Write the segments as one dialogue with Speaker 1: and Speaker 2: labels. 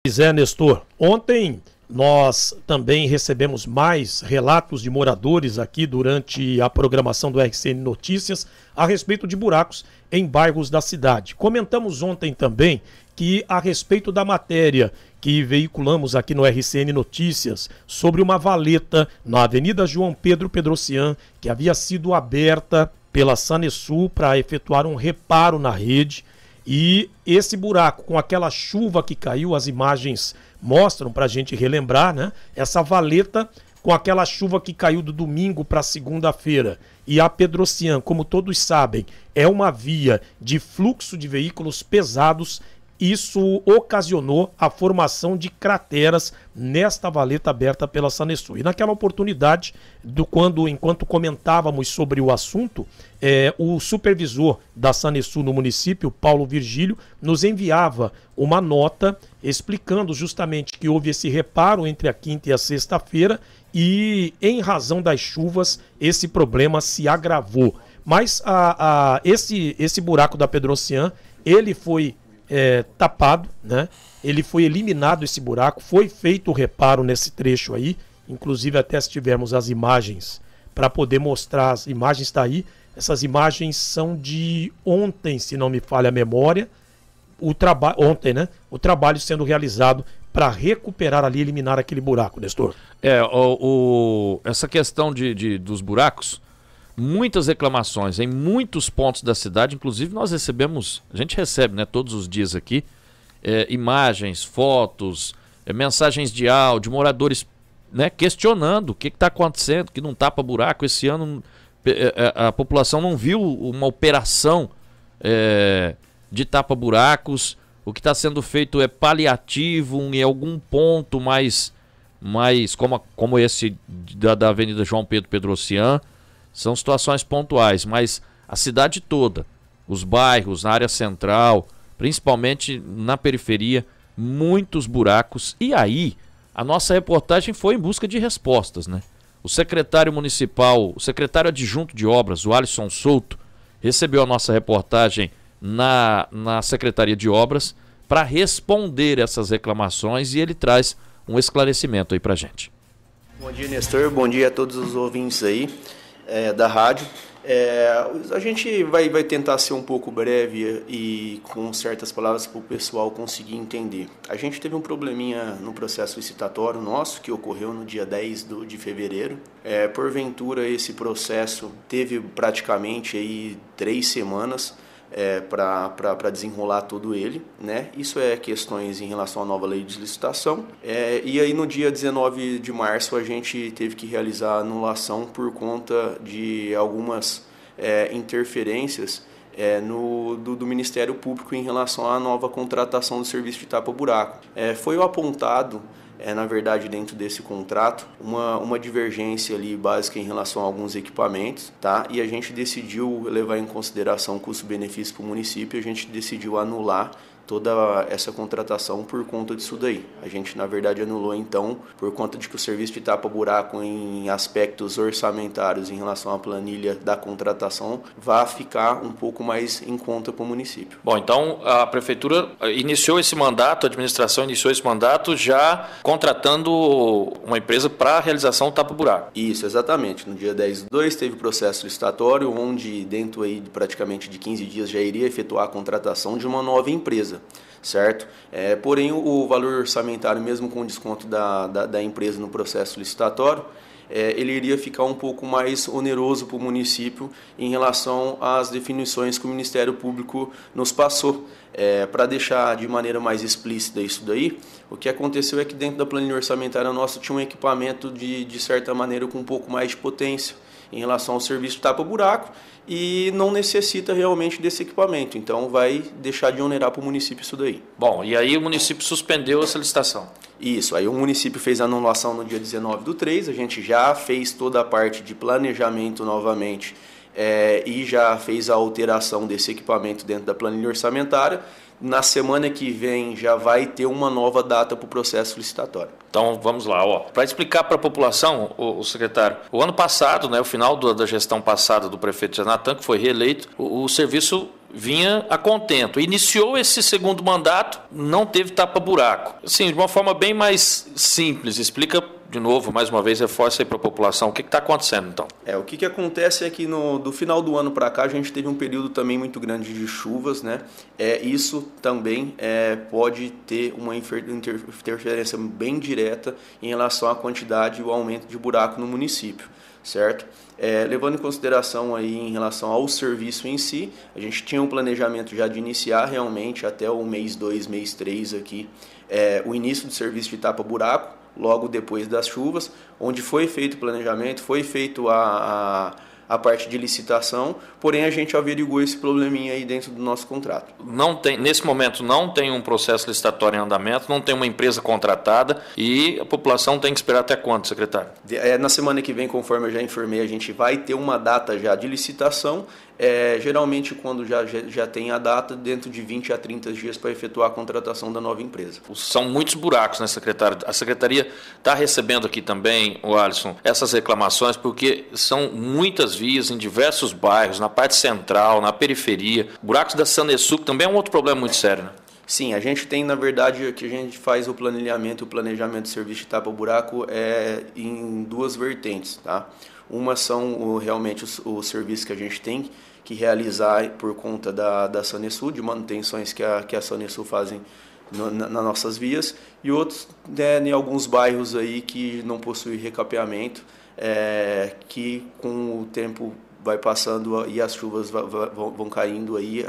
Speaker 1: Pois é, Nestor. Ontem nós também recebemos mais relatos de moradores aqui durante a programação do RCN Notícias a respeito de buracos em bairros da cidade. Comentamos ontem também que a respeito da matéria que veiculamos aqui no RCN Notícias sobre uma valeta na Avenida João Pedro Pedrocian, que havia sido aberta pela Sanesul para efetuar um reparo na rede. E esse buraco, com aquela chuva que caiu, as imagens mostram para a gente relembrar, né? Essa valeta com aquela chuva que caiu do domingo para segunda-feira. E a Pedrocian, como todos sabem, é uma via de fluxo de veículos pesados. Isso ocasionou a formação de crateras nesta valeta aberta pela Sanesul. E naquela oportunidade, enquanto comentávamos sobre o assunto, o supervisor da Sanesul no município, Paulo Virgílio, nos enviava uma nota explicando justamente que houve esse reparo entre a quinta e a sexta-feira e, em razão das chuvas, esse problema se agravou. Mas esse buraco da Pedrocian, ele foi tapado, né? Ele foi eliminado, esse buraco, foi feito o reparo nesse trecho aí, inclusive até se tivermos as imagens para poder mostrar, as imagens está aí, essas imagens são de ontem, se não me falha a memória, ontem, né? O trabalho sendo realizado para recuperar ali, eliminar aquele buraco, Nestor.
Speaker 2: Essa questão dos buracos, muitas reclamações em muitos pontos da cidade, inclusive a gente recebe, né, todos os dias aqui, imagens, fotos, mensagens de áudio, moradores, né, questionando o que está acontecendo, que não tapa buraco. Esse ano a população não viu uma operação de tapa-buracos. O que está sendo feito é paliativo em algum ponto mais como esse da Avenida João Pedro Pedrocian. São situações pontuais, mas a cidade toda, os bairros, na área central, principalmente na periferia, muitos buracos. E aí, a nossa reportagem foi em busca de respostas, né? O secretário adjunto de obras, o Alisson Souto, recebeu a nossa reportagem na Secretaria de Obras para responder essas reclamações e ele traz um esclarecimento aí pra gente.
Speaker 3: Bom dia, Nestor. Bom dia a todos os ouvintes aí da rádio. A gente vai tentar ser um pouco breve e com certas palavras para o pessoal conseguir entender. A gente teve um probleminha no processo licitatório nosso, que ocorreu no dia 10 de fevereiro. Porventura, esse processo teve praticamente aí 3 semanas para desenrolar todo ele, né? Isso é questões em relação à nova lei de licitação. E aí no dia 19 de março a gente teve que realizar a anulação por conta de algumas interferências do Ministério Público em relação à nova contratação do serviço de tapa-buraco. Foi apontado, na verdade, dentro desse contrato, uma divergência ali básica em relação a alguns equipamentos, tá? E a gente decidiu levar em consideração o custo-benefício para o município, a gente decidiu anular toda essa contratação por conta disso daí. A gente, na verdade, anulou, então, por conta de que o serviço de tapa-buraco em aspectos orçamentários em relação à planilha da contratação vai ficar um pouco mais em conta para o município.
Speaker 2: Bom, então a Prefeitura iniciou esse mandato, a administração iniciou esse mandato já contratando uma empresa para a realização do tapa-buraco.
Speaker 3: Isso, exatamente. No dia 10/2 teve o processo licitatório, onde dentro aí de praticamente de 15 dias já iria efetuar a contratação de uma nova empresa. Certo? Porém, o valor orçamentário, mesmo com o desconto da empresa no processo licitatório, ele iria ficar um pouco mais oneroso para o município em relação às definições que o Ministério Público nos passou. Para deixar de maneira mais explícita isso daí, o que aconteceu é que dentro da planilha orçamentária nossa tinha um equipamento de certa maneira com um pouco mais de potência em relação ao serviço de tapa-buraco e não necessita realmente desse equipamento, então vai deixar de onerar para o município isso daí.
Speaker 2: Bom, e aí o município suspendeu essa licitação?
Speaker 3: Isso, aí o município fez a anulação no dia 19/3, a gente já fez toda a parte de planejamento novamente e já fez a alteração desse equipamento dentro da planilha orçamentária. Na semana que vem já vai ter uma nova data para o processo licitatório.
Speaker 2: Então vamos lá, para explicar para a população, o secretário, o ano passado, né, o final da gestão passada do prefeito Natan, que foi reeleito, o serviço vinha a contento. Iniciou esse segundo mandato, não teve tapa-buraco. Assim, de uma forma bem mais simples, explica de novo, mais uma vez, reforça aí para a população. O que está acontecendo, então?
Speaker 3: O que acontece é que do final do ano para cá a gente teve um período também muito grande de chuvas, né? Isso também pode ter uma interferência bem direta em relação à quantidade e o aumento de buraco no município, certo? Levando em consideração aí em relação ao serviço em si, a gente tinha um planejamento já de iniciar realmente até o mês 2, mês 3 aqui, o início do serviço de tapa-buraco, logo depois das chuvas, onde foi feito o planejamento, foi feito a parte de licitação, porém a gente averigou esse probleminha aí dentro do nosso contrato.
Speaker 2: Nesse momento não tem um processo licitatório em andamento, não tem uma empresa contratada e a população tem que esperar até quando, secretário?
Speaker 3: Na semana que vem, conforme eu já informei, a gente vai ter uma data já de licitação, geralmente quando já tem a data, dentro de 20 a 30 dias para efetuar a contratação da nova empresa.
Speaker 2: São muitos buracos, né, secretário? A secretaria está recebendo aqui também, o Alisson, essas reclamações, porque são muitas vias em diversos bairros, na parte central, na periferia. Buracos da Sanesu, que também é um outro problema muito sério, né?
Speaker 3: Sim, a gente tem, na verdade, que a gente faz o planejamento do serviço de tapa-buraco em duas vertentes, tá? Uma são realmente os serviços que a gente tem que realizar por conta da Sanesu, de manutenções que a Sanesu fazem nas nossas vias, e outros em alguns bairros aí que não possuem recapeamento, que com o tempo vai passando e as chuvas vão caindo aí,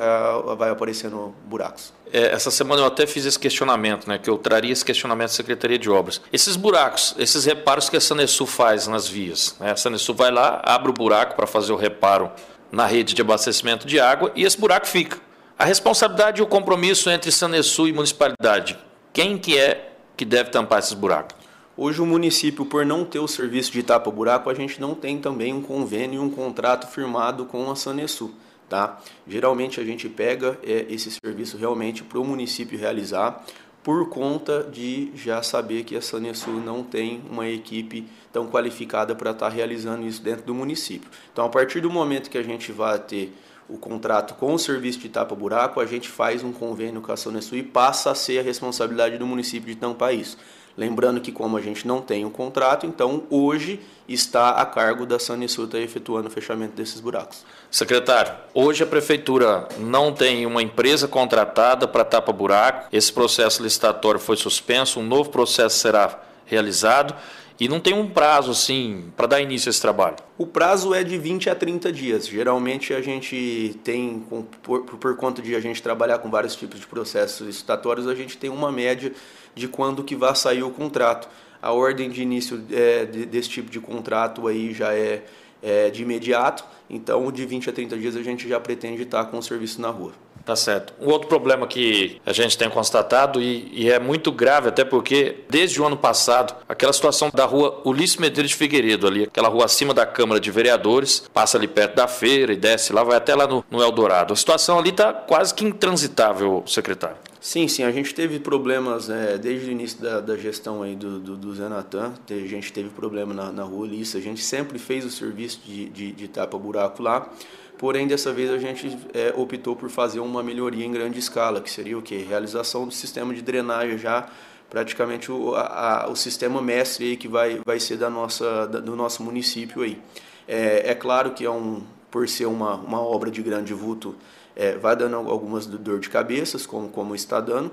Speaker 3: vai aparecendo buracos.
Speaker 2: Essa semana eu até fiz esse questionamento, né, que eu traria esse questionamento à Secretaria de Obras. Esses buracos, esses reparos que a Sanesu faz nas vias, né, a Sanesu vai lá, abre o buraco para fazer o reparo na rede de abastecimento de água e esse buraco fica. A responsabilidade e o compromisso entre Sanesu e municipalidade, quem que deve tampar esses buracos?
Speaker 3: Hoje o município, por não ter o serviço de tapa-buraco, a gente não tem também um convênio e um contrato firmado com a Sanesu, tá? Geralmente a gente pega esse serviço realmente para o município realizar, por conta de já saber que a Sanesu não tem uma equipe tão qualificada para estar realizando isso dentro do município. Então, a partir do momento que a gente vai ter o contrato com o serviço de tapa-buraco, a gente faz um convênio com a Sanesu e passa a ser a responsabilidade do município de tampar isso. Lembrando que como a gente não tem um contrato, então hoje está a cargo da Sanesu estar efetuando o fechamento desses buracos.
Speaker 2: Secretário, hoje a Prefeitura não tem uma empresa contratada para tapa-buraco, esse processo licitatório foi suspenso, um novo processo será realizado e não tem um prazo assim para dar início a esse trabalho.
Speaker 3: O prazo é de 20 a 30 dias. Geralmente a gente tem, por conta de a gente trabalhar com vários tipos de processos licitatórios, a gente tem uma média de quando que vai sair o contrato. A ordem de início desse tipo de contrato aí já é de imediato, então de 20 a 30 dias a gente já pretende estar com o serviço na rua.
Speaker 2: Tá certo. Um outro problema que a gente tem constatado e é muito grave, até porque desde o ano passado, aquela situação da rua Ulisses Medeiros de Figueiredo, ali, aquela rua acima da Câmara de Vereadores, passa ali perto da feira e desce lá, vai até lá no Eldorado. A situação ali está quase que intransitável, secretário.
Speaker 3: Sim, a gente teve problemas desde o início da gestão aí do Zé Natan, a gente teve problema na rua Ulisses, a gente sempre fez o serviço de tapa-buraco lá, porém dessa vez a gente optou por fazer uma melhoria em grande escala, que seria o quê? Realização do sistema de drenagem já, praticamente o sistema mestre aí que vai ser do nosso município aí. É claro que por ser uma obra de grande vulto, vai dando algumas dor de cabeça, como está dando.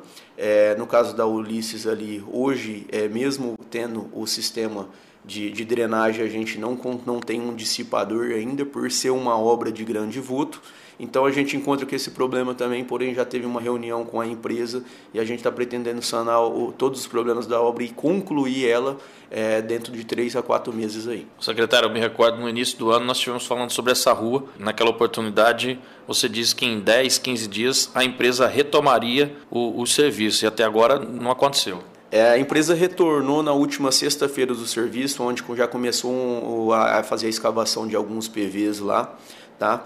Speaker 3: No caso da Ulisses ali, hoje, mesmo tendo o sistema de drenagem, a gente não tem um dissipador ainda, por ser uma obra de grande vulto. Então a gente encontra com esse problema também, porém já teve uma reunião com a empresa e a gente está pretendendo sanar todos os problemas da obra e concluir ela dentro de 3 a 4 meses aí.
Speaker 2: Secretário, eu me recordo no início do ano nós estivemos falando sobre essa rua. Naquela oportunidade você disse que em 10, 15 dias a empresa retomaria o serviço e até agora não aconteceu.
Speaker 3: A empresa retornou na última sexta-feira do serviço, onde já começou a fazer a escavação de alguns PVs lá. Tá?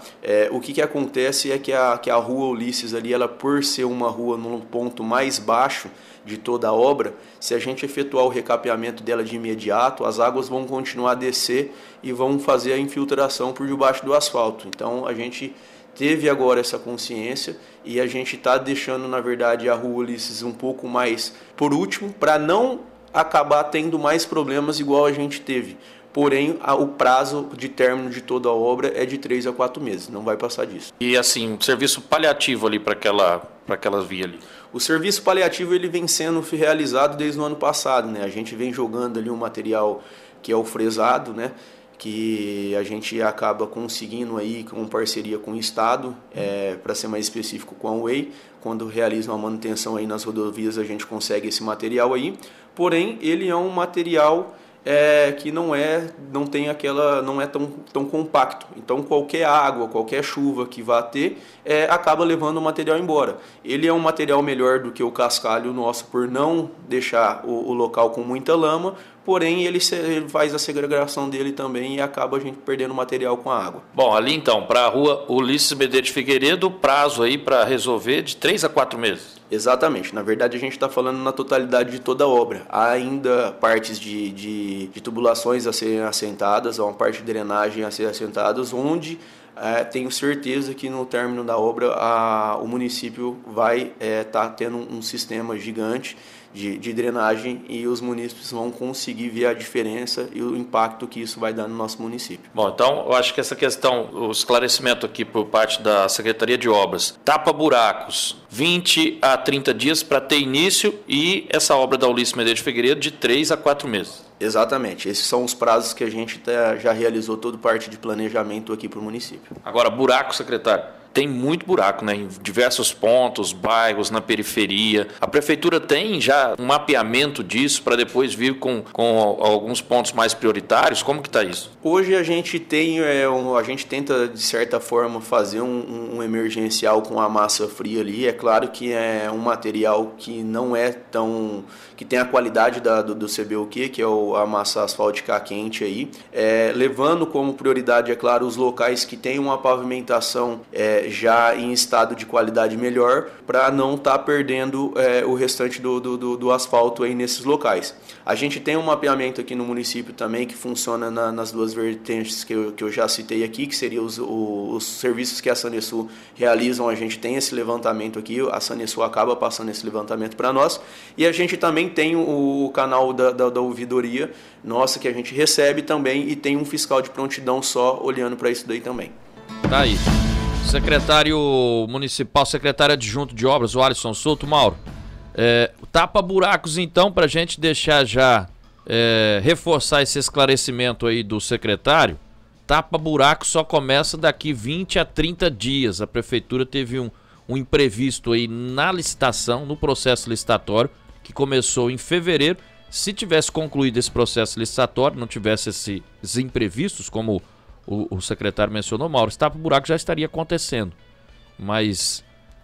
Speaker 3: O que acontece é que a rua Ulisses ali, ela por ser uma rua no ponto mais baixo de toda a obra, se a gente efetuar o recapeamento dela de imediato, as águas vão continuar a descer e vão fazer a infiltração por debaixo do asfalto. Então a gente teve agora essa consciência e a gente está deixando, na verdade, a Rua Ulisses um pouco mais por último, para não acabar tendo mais problemas igual a gente teve. Porém, o prazo de término de toda a obra é de 3 a 4 meses, não vai passar disso.
Speaker 2: E assim, serviço paliativo ali para aquela via ali?
Speaker 3: O serviço paliativo ele vem sendo realizado desde o ano passado, né? A gente vem jogando ali um material que é o fresado, né? Que a gente acaba conseguindo aí com parceria com o Estado, para ser mais específico com a UEI, quando realiza uma manutenção aí nas rodovias a gente consegue esse material aí, porém ele é um material que não é tão compacto, então qualquer água, qualquer chuva que vá ter, acaba levando o material embora. Ele é um material melhor do que o cascalho nosso por não deixar o local com muita lama, porém ele faz a segregação dele também e acaba a gente perdendo material com a água.
Speaker 2: Bom, ali então, para a Rua Ulisses Medeiros de Figueiredo, o prazo aí para resolver de 3 a 4 meses.
Speaker 3: Exatamente, na verdade a gente está falando na totalidade de toda a obra. Há ainda partes de tubulações a serem assentadas, há uma parte de drenagem a ser assentadas, onde tenho certeza que no término da obra o município vai estar tendo um sistema gigante de drenagem e os munícipes vão conseguir ver a diferença e o impacto que isso vai dar no nosso município.
Speaker 2: Bom, então eu acho que essa questão, o esclarecimento aqui por parte da Secretaria de Obras, tapa buracos, 20 a 30 dias para ter início e essa obra da Ulisses Medeiros de Figueiredo de 3 a 4 meses.
Speaker 3: Exatamente, esses são os prazos que a gente já realizou toda parte de planejamento aqui para o município.
Speaker 2: Agora, buraco, secretário. Tem muito buraco, né? Em diversos pontos, bairros, na periferia. A prefeitura tem já um mapeamento disso para depois vir com alguns pontos mais prioritários? Como que está isso?
Speaker 3: Hoje a gente a gente tenta, de certa forma, fazer um emergencial com a massa fria ali. É claro que é um material que não é tão... que tem a qualidade do CBUQ, que é a massa asfáltica quente aí. Levando como prioridade, é claro, os locais que têm uma pavimentação já em estado de qualidade melhor, para não estar perdendo o restante do asfalto aí nesses locais. A gente tem um mapeamento aqui no município também que funciona nas duas vertentes que eu já citei aqui, que seriam os serviços que a Sanesul realizam. A gente tem esse levantamento aqui, a Sanesul acaba passando esse levantamento para nós, e a gente também tem o canal da ouvidoria nossa, que a gente recebe também, e tem um fiscal de prontidão só olhando para isso daí também.
Speaker 2: Tá aí. Secretário municipal, secretário adjunto de obras, o Alisson Souto. Mauro, tapa buracos então, para a gente deixar já, reforçar esse esclarecimento aí do secretário. Tapa buracos só começa daqui 20 a 30 dias. A prefeitura teve um imprevisto aí na licitação, no processo licitatório, que começou em fevereiro. Se tivesse concluído esse processo licitatório, não tivesse esses imprevistos, como o secretário mencionou, Mauro, esse tapa-buraco já estaria acontecendo. Mas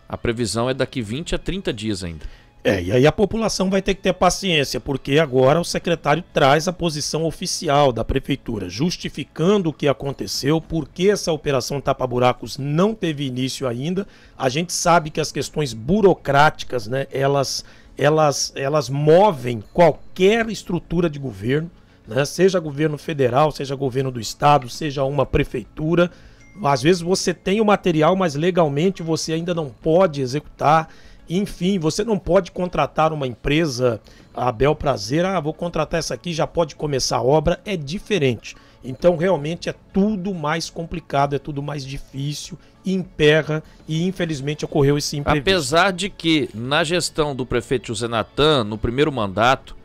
Speaker 2: a previsão é daqui 20 a 30 dias ainda.
Speaker 1: E aí a população vai ter que ter paciência, porque agora o secretário traz a posição oficial da prefeitura, justificando o que aconteceu, por que essa operação tapa-buracos não teve início ainda. A gente sabe que as questões burocráticas, né, elas movem qualquer estrutura de governo, né? Seja governo federal, seja governo do estado, seja uma prefeitura. Às vezes você tem o material, mas legalmente você ainda não pode executar. Enfim, você não pode contratar uma empresa a bel prazer. Vou contratar essa aqui, já pode começar a obra. É diferente. Então realmente é tudo mais complicado, é tudo mais difícil, emperra, e infelizmente ocorreu esse imprevisto.
Speaker 2: Apesar de que na gestão do prefeito José Natan, no primeiro mandato,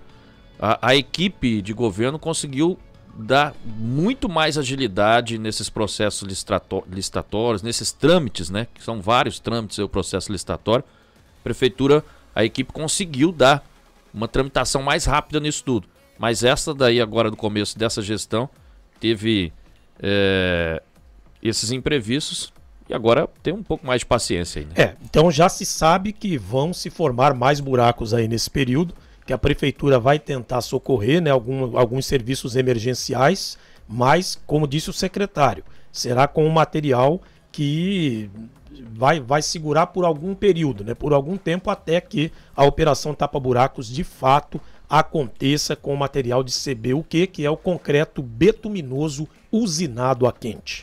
Speaker 2: a equipe de governo conseguiu dar muito mais agilidade nesses processos licitatórios, nesses trâmites, né? Que são vários trâmites o processo licitatório. Prefeitura, a equipe conseguiu dar uma tramitação mais rápida nisso tudo. Mas essa daí agora, no começo dessa gestão, teve esses imprevistos e agora tem um pouco mais de paciência aí, né?
Speaker 1: Então já se sabe que vão se formar mais buracos aí nesse período, que a prefeitura vai tentar socorrer, né, alguns serviços emergenciais, mas, como disse o secretário, será com um material que vai segurar por algum período, né, por algum tempo, até que a operação tapa-buracos de fato aconteça com o material de CBUQ, que é o concreto betuminoso usinado a quente.